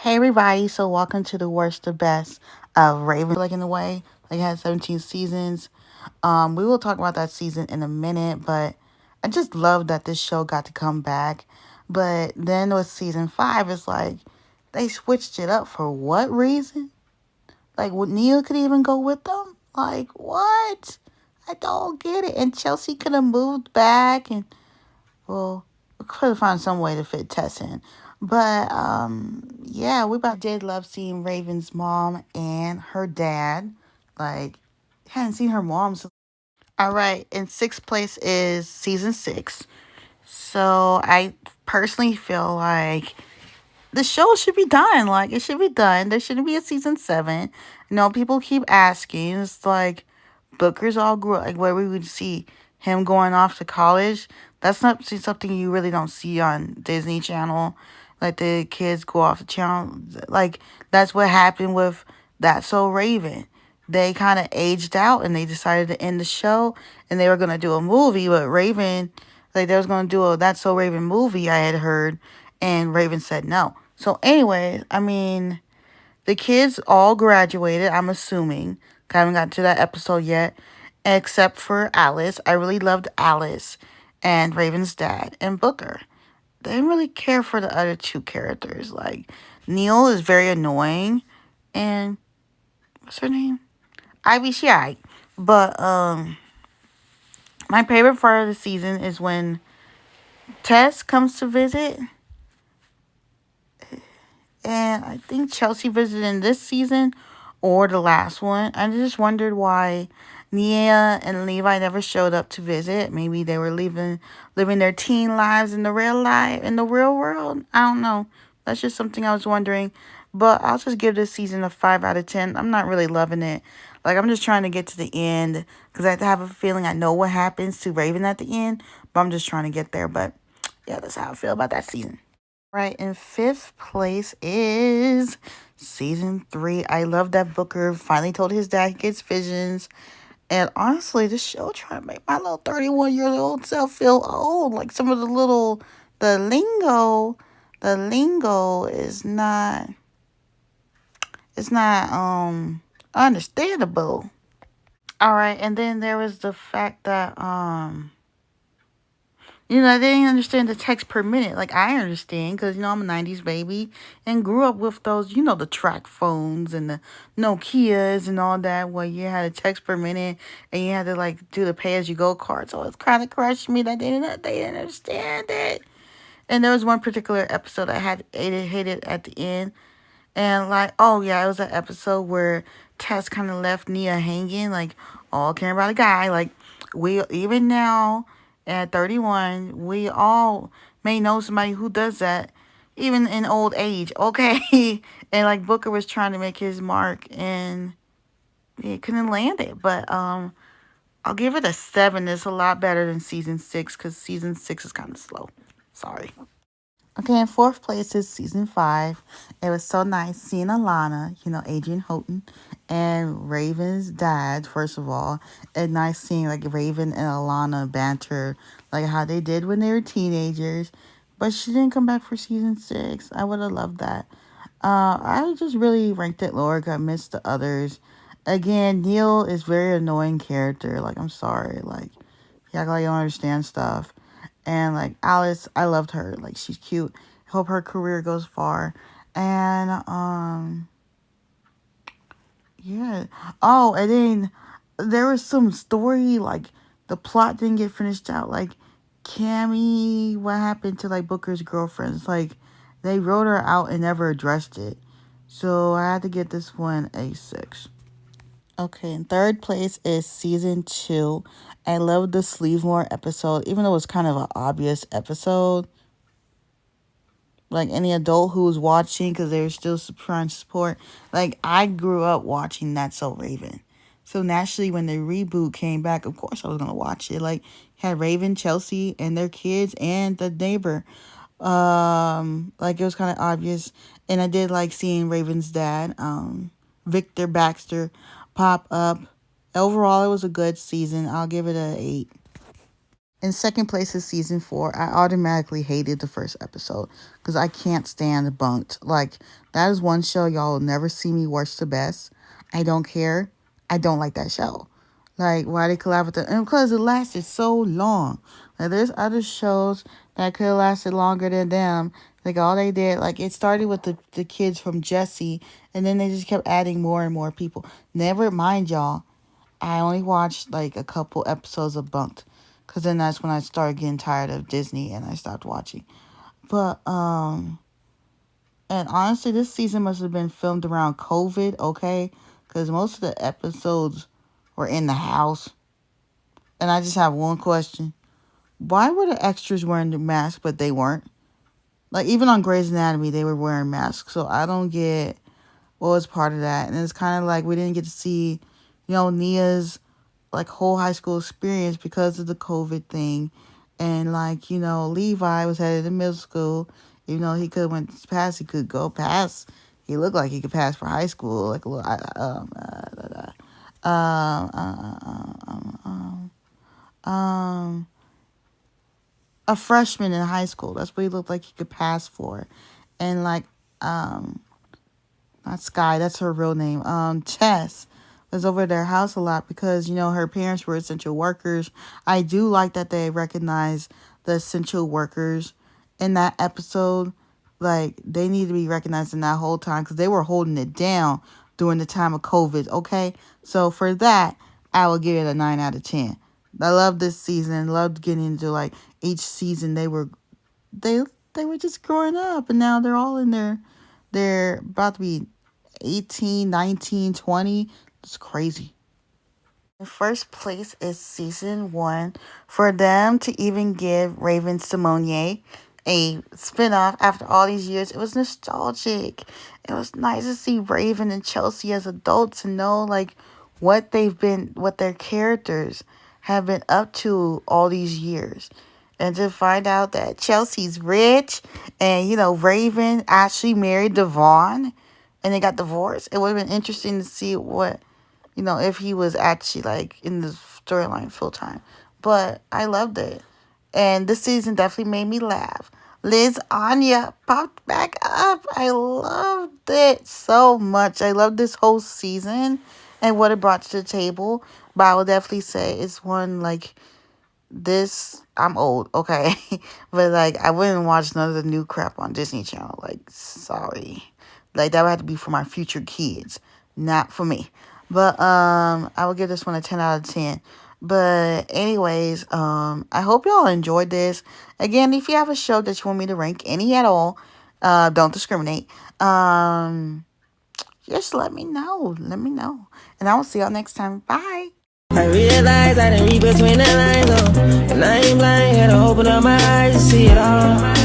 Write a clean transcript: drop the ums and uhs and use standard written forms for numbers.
Hey everybody, so welcome to the worst to best of Raven. Like in a way, like it had 17 seasons. We will talk about that season in a minute, but I just love that this show got to come back. But then with season 5, it's like they switched it up for what reason? Like Neil could even go with them? Like what? I don't get it. And Chelsea could have moved back and well, we could have found some way to fit Tess in. But yeah, did love seeing Raven's mom and her dad. Like, hadn't seen her mom. So. All right, in sixth place is season 6. So I personally feel like the show should be done. Like, it should be done. There shouldn't be a season 7. People keep asking. It's like Booker's all grew up, like where we would see him going off to college. That's not something you really don't see on Disney Channel. Like the kids go off the channel. Like that's what happened with That's So Raven. They kind of aged out and they decided to end the show and they were going to do a movie. But Raven, like they was going to do a That's So Raven movie, I had heard. And Raven said no. So anyway, the kids all graduated, I'm assuming. I haven't gotten to that episode yet. Except for Alice. I really loved Alice and Raven's dad and Booker. They didn't really care for the other two characters. Like, Neil is very annoying. And, what's her name? Ivy, she aight. But, my favorite part of the season is when Tess comes to visit. And I think Chelsea visited in this season or the last one. I just wondered why Nia and Levi never showed up to visit. Maybe they were living their teen lives in the real world. I don't know. That's just something I was wondering. But I'll just give this season a 5 out of 10. I'm not really loving it. Like, I'm just trying to get to the end because I have a feeling I know what happens to Raven at the end. But I'm just trying to get there. But yeah, that's how I feel about that season. Right, in fifth place is season 3. I love that Booker finally told his dad he gets visions. And honestly, this show trying to make my little 31-year-old self feel old. Like some of the lingo is not, it's not understandable. All right, and then there was the fact that they didn't understand the text per minute. Like, I understand because, I'm a 90s baby and grew up with those, the track phones and the Nokias and all that where you had a text per minute and you had to, like, do the pay-as-you-go card. So it's kind of crushed me that they didn't understand it. And there was one particular episode I had hated at the end. And, like, oh, yeah, it was an episode where Tess kind of left Nia hanging, like, all caring about a guy. Like, even now at 31, we all may know somebody who does that, even in old age, okay? And, like, Booker was trying to make his mark, and he couldn't land it. But I'll give it a 7. It's a lot better than season 6, because season 6 is kind of slow. Sorry. Okay, in fourth place is season 5. It was so nice seeing Alana, Adrian Houghton, and Raven's dad, first of all. And nice seeing, like, Raven and Alana banter, like, how they did when they were teenagers. But she didn't come back for season 6. I would have loved that. I just really ranked it lower because I missed the others. Again, Neil is very annoying character. Like, I'm sorry. Like, you act like you don't understand stuff. And, like, Alice, I loved her. Like, she's cute. Hope her career goes far. And, yeah. Oh, and then there was some story, like, the plot didn't get finished out. Like, Cammy, what happened to, like, Booker's girlfriends? Like, they wrote her out and never addressed it. So I had to get this one a 6. Okay, in third place is season 2. I love the Sleevemore episode, even though it was kind of an obvious episode. Like any adult who was watching, because they were still trying to support. Like, I grew up watching That's So Raven. So naturally, when the reboot came back, of course I was going to watch it. Like, had Raven, Chelsea, and their kids, and the neighbor. Like, it was kind of obvious. And I did like seeing Raven's dad, Victor Baxter, pop up. Overall, it was a good season. I'll give it an 8. In second place is season 4. I automatically hated the first episode because I can't stand Bunked. Like, that is one show y'all will never see me watch the best. I don't care. I don't like that show. Like, why they collab with the... And because it lasted so long. Like, there's other shows that could have lasted longer than them. Like, all they did... Like, it started with the kids from Jesse. And then they just kept adding more and more people. Never mind, y'all. I only watched, like, a couple episodes of Bunked. Because then that's when I started getting tired of Disney and I stopped watching. But, and honestly, this season must have been filmed around COVID, okay? Because most of the episodes were in the house. And I just have one question. Why were the extras wearing the mask, but they weren't? Like, even on Grey's Anatomy, they were wearing masks. So I don't get what was part of that. And it's kind of like we didn't get to see, Nia's, like, whole high school experience because of the COVID thing. And, like, Levi was headed to middle school. Even though he could have went past, he could go past. He looked like he could pass for high school. Like, a little, a freshman in high school. That's what he looked like he could pass for. And, like, not Sky, that's her real name. Chess was over at their house a lot because, her parents were essential workers. I do like that they recognize the essential workers in that episode. Like, they need to be recognized in that whole time because they were holding it down during the time of COVID, okay? So for that, I will give it a 9 out of 10. I love this season. Loved getting into, like, each season they were just growing up, and now they're all in they're about to be 18, 19, 20. It's crazy. In first place is season 1. For them to even give Raven Simonier a spinoff after all these years, it was nostalgic. It was nice to see Raven and Chelsea as adults and know, like, what their characters have been up to all these years. And to find out that Chelsea's rich and, Raven actually married Devon and they got divorced. It would have been interesting to see what, if he was actually, like, in the storyline full time. But I loved it. And this season definitely made me laugh. Liz Anya popped back up. I loved it so much. I loved this whole season and what it brought to the table. But I would definitely say it's one, like, this, I'm old, okay? But, like, I wouldn't watch none of the new crap on Disney Channel. Like, sorry. Like, that would have to be for my future kids, not for me. But, I would give this one a 10 out of 10. But, anyways, I hope y'all enjoyed this. Again, if you have a show that you want me to rank, any at all, don't discriminate. Just let me know. Let me know. And I will see y'all next time. Bye. I realize I didn't read between the lines, oh. And I ain't blind, had to open up my eyes to see it all.